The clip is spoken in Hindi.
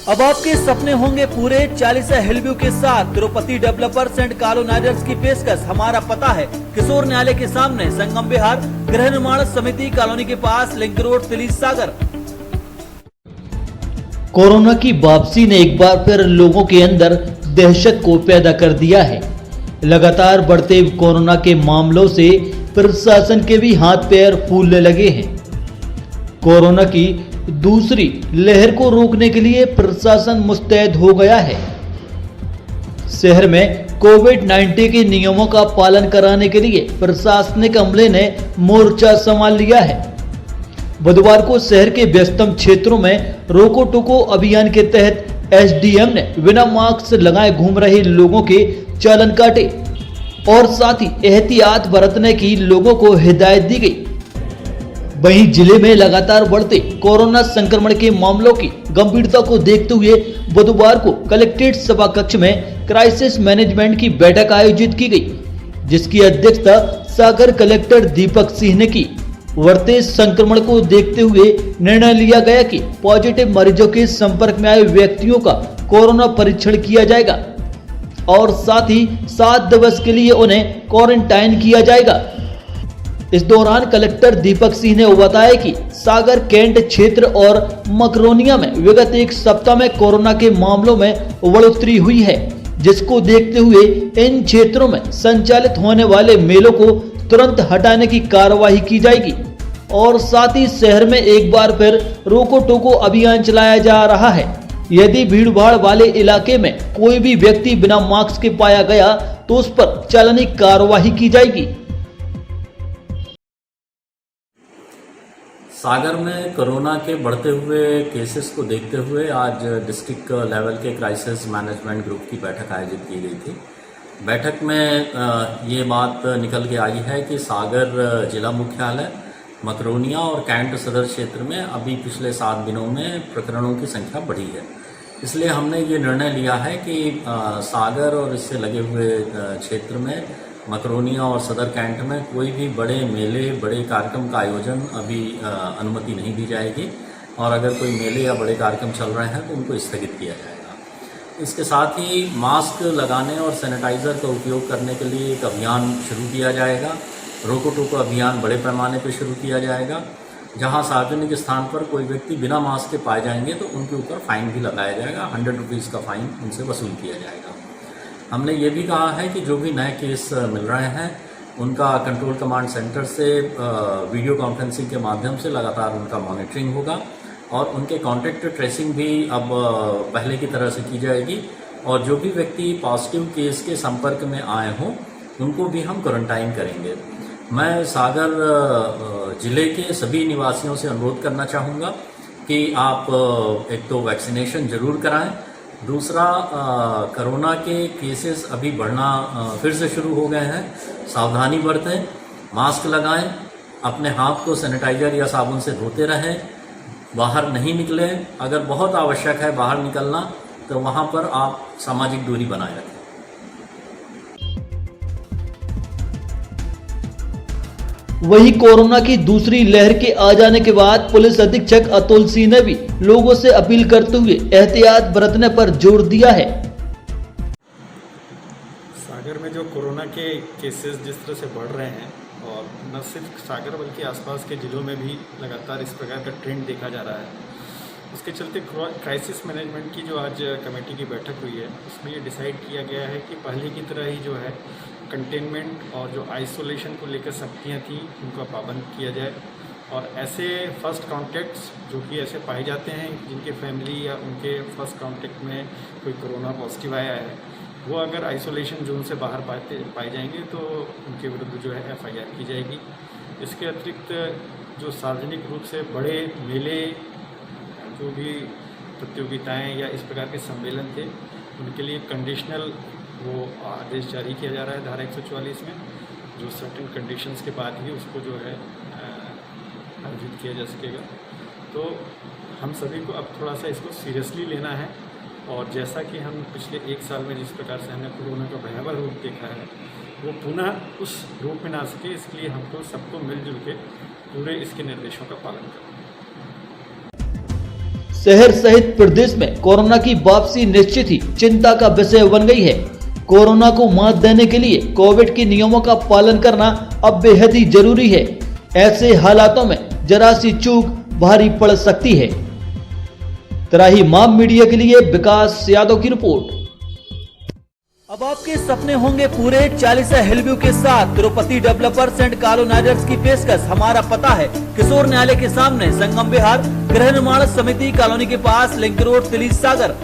अब आपके सपने होंगे पूरे 40 हिलव्यू के साथ तिरुपति डेवलपर्स एंड कॉलोनाइजर्स की पेशकश। हमारा पता है किशोर न्यायालय के सामने, संगम विहार, गृह निर्माण समिति कॉलोनी के पास, लिंक रोड, तिली सागर। कोरोना की वापसी ने एक बार फिर लोगों के अंदर दहशत को पैदा कर दिया है। लगातार बढ़ते कोरोना के मामलों से प्रशासन के भी हाथ पैर फूलने लगे हैं। कोरोना की दूसरी लहर को रोकने के लिए प्रशासन मुस्तैद हो गया है। शहर में कोविड-19 के नियमों का पालन कराने के लिए प्रशासनिक अमले ने मोर्चा संभाल लिया है। बुधवार को शहर के व्यस्तम क्षेत्रों में रोको टोको अभियान के तहत एसडीएम ने बिना मास्क लगाए घूम रहे लोगों के चालान काटे और साथ ही एहतियात बरतने की लोगों को हिदायत दी गई। वहीं जिले में लगातार बढ़ते कोरोना संक्रमण के मामलों की गंभीरता को देखते हुए बुधवार को कलेक्ट्रेट सभा कक्ष में क्राइसिस मैनेजमेंट की बैठक आयोजित की गई, जिसकी अध्यक्षता सागर कलेक्टर दीपक सिंह ने की। बढ़ते संक्रमण को देखते हुए निर्णय लिया गया कि पॉजिटिव मरीजों के संपर्क में आए व्यक्तियों का कोरोना परीक्षण किया जाएगा और साथ ही 7 दिवस के लिए उन्हें क्वारंटाइन किया जाएगा। इस दौरान कलेक्टर दीपक सिंह ने बताया कि सागर कैंट क्षेत्र और मकरोनिया में विगत एक सप्ताह में कोरोना के मामलों में बढ़ोतरी हुई है, जिसको देखते हुए इन क्षेत्रों में संचालित होने वाले मेलों को तुरंत हटाने की कार्यवाही की जाएगी और साथ ही शहर में एक बार फिर रोको टोको अभियान चलाया जा रहा है। यदि भीड़ भाड़ वाले इलाके में कोई भी व्यक्ति बिना मास्क के पाया गया तो उस पर चालानी कार्यवाही की जाएगी। सागर में कोरोना के बढ़ते हुए केसेस को देखते हुए आज डिस्ट्रिक्ट लेवल के क्राइसिस मैनेजमेंट ग्रुप की बैठक आयोजित की गई थी। बैठक में ये बात निकल के आई है कि सागर जिला मुख्यालय, मकरोनिया और कैंट सदर क्षेत्र में अभी पिछले 7 दिनों में प्रकरणों की संख्या बढ़ी है। इसलिए हमने ये निर्णय लिया है कि सागर और इससे लगे हुए क्षेत्र में, मकरोनिया और सदर कैंट में कोई भी बड़े मेले, बड़े कार्यक्रम का आयोजन अभी अनुमति नहीं दी जाएगी और अगर कोई मेले या बड़े कार्यक्रम चल रहे हैं तो उनको स्थगित किया जाएगा। इसके साथ ही मास्क लगाने और सैनिटाइज़र का उपयोग करने के लिए एक अभियान शुरू किया जाएगा। रोको टोको अभियान बड़े पैमाने पर शुरू किया जाएगा। जहां सार्वजनिक स्थान पर कोई व्यक्ति बिना मास्क के पाए जाएंगे तो उनके ऊपर फाइन भी लगाया जाएगा। 100 रुपीज़ का फाइन उनसे वसूल किया जाएगा। हमने ये भी कहा है कि जो भी नए केस मिल रहे हैं उनका कंट्रोल कमांड सेंटर से वीडियो कॉन्फ्रेंसिंग के माध्यम से लगातार उनका मॉनिटरिंग होगा और उनके कॉन्टैक्ट ट्रेसिंग भी अब पहले की तरह से की जाएगी और जो भी व्यक्ति पॉजिटिव केस के संपर्क में आए हों उनको भी हम क्वारंटाइन करेंगे। मैं सागर जिले के सभी निवासियों से अनुरोध करना चाहूँगा कि आप एक तो वैक्सीनेशन जरूर कराएं, दूसरा कोरोना के केसेस अभी बढ़ना फिर से शुरू हो गए हैं। सावधानी बरतें, मास्क लगाएं, अपने हाथ को सैनिटाइजर या साबुन से धोते रहें, बाहर नहीं निकलें। अगर बहुत आवश्यक है बाहर निकलना तो वहां पर आप सामाजिक दूरी बनाए रखें। वहीं कोरोना की दूसरी लहर के आ जाने के बाद पुलिस अधीक्षक अतुल सिंह ने भी लोगों से अपील करते हुए एहतियात बरतने पर जोर दिया है। सागर में जो कोरोना के केसेस जिस तरह से बढ़ रहे हैं और न सिर्फ सागर बल्कि आसपास के जिलों में भी लगातार इस प्रकार का ट्रेंड देखा जा रहा है, उसके चलते क्राइसिस मैनेजमेंट की जो आज कमेटी की बैठक हुई है उसमें ये डिसाइड किया गया है कि पहले की तरह ही जो है कंटेनमेंट और जो आइसोलेशन को लेकर सख्तियाँ थी उनका पाबंद किया जाए और ऐसे फर्स्ट कॉन्टैक्ट्स जो कि ऐसे पाए जाते हैं जिनके फैमिली या उनके फर्स्ट कॉन्टैक्ट में कोई कोरोना पॉजिटिव आया है, वो अगर आइसोलेशन जोन से बाहर पाए जाएंगे तो उनके विरुद्ध जो है FIR की जाएगी। इसके अतिरिक्त जो सार्वजनिक रूप से बड़े मेले, जो भी प्रतियोगिताएं या इस प्रकार के सम्मेलन थे उनके लिए कंडीशनल वो आदेश जारी किया जा रहा है धारा 144 में, जो सर्टेन कंडीशंस के बाद ही उसको जो है आयोजित किया जा सकेगा। तो हम सभी को अब थोड़ा सा इसको सीरियसली लेना है और जैसा कि हम पिछले 1 साल में जिस प्रकार से हमने कोरोना का भयावह रूप देखा है वो पुनः उस रूप में ना सके, इसलिए हमको सबको मिलजुल के पूरे इसके निर्देशों का पालन करना है। शहर सहित प्रदेश में कोरोना की वापसी निश्चित ही चिंता का विषय बन गई है। कोरोना को मात देने के लिए कोविड के नियमों का पालन करना अब बेहद ही जरूरी है। ऐसे हालातों में जरा सी चूक भारी पड़ सकती है। तराही माम मीडिया के लिए विकास यादव की रिपोर्ट। अब आपके सपने होंगे पूरे 40 हिलव्यू के साथ तिरुपति डेवलपर्स एंड कॉलोनाइजर्स की पेशकश। हमारा पता है किशोर न्यायालय के सामने, संगम विहार, गृह निर्माण समिति कॉलोनी के पास, लिंक रोड, तिली सागर।